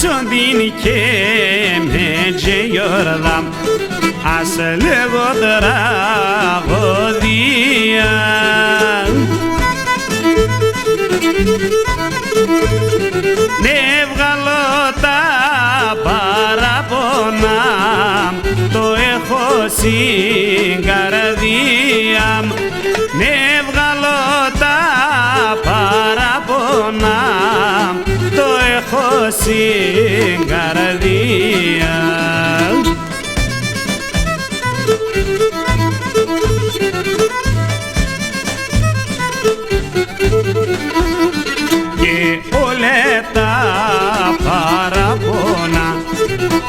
Παίξοντιν και με τζεγιόρδαμ ας λέγω τραγωδία. Ναι βγαλώ τα παράπονα, το έχω στην καρδία. Ναι βγαλώ τα παράπονα, το έχω στην καρδία. Και όλα τα παράπονα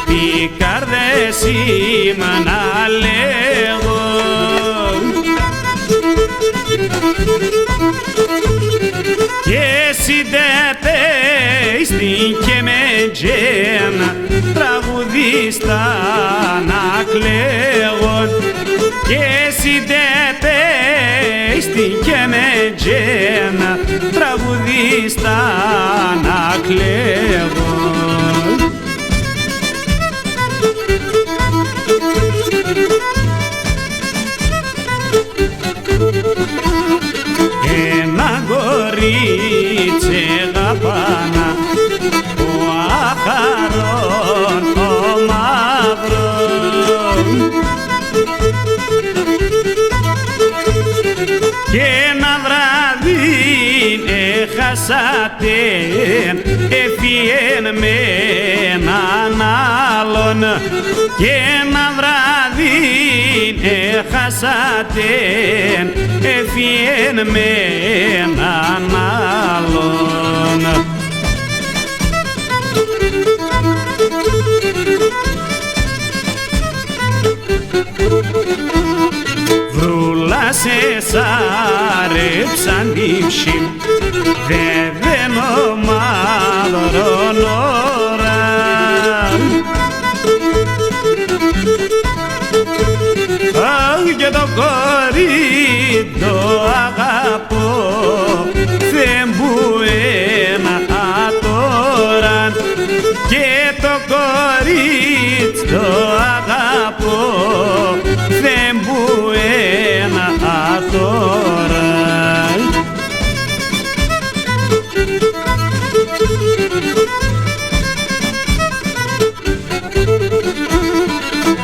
πικάρδες είμαι να λέγω. Και συντεπέστην και με τζένα τραγουδίστα να κλαίγω. Και συντεπέστην και με τζένα τραγουδίστα να κλαίγω. Ένα κορίτσι αγαπάνα, ο άχαρον ο μαύρον. Και ένα βράδυ έχασατε, έφυγεν με έναν άλλον. Και ένα βράδυ έχασατε, έφυγεν με έναν άλλον. Βρούλα σε σάρεψαν τύψη, δεδένω μαύρον ώρα. Αχ, και το κορί το αγαπώ, δεν μπουένα τώρα. Και το κορίτσι το αγαπώ, δεν μπουένα τώρα.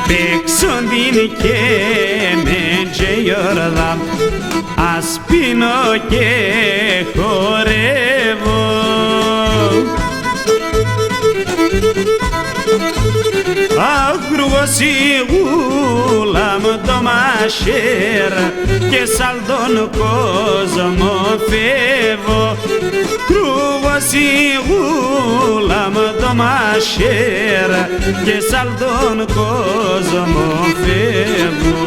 Παίξοντιν και με τζεγιόρδαμ, ας πίνω και χορεύω. Ακρούγω σιγούλα μου το μαχαίρ και σαν τον κόσμο φεύγω. Κρούγω σιγούλα μου το μαχαίρ και σαν τον κόσμο φεύγω.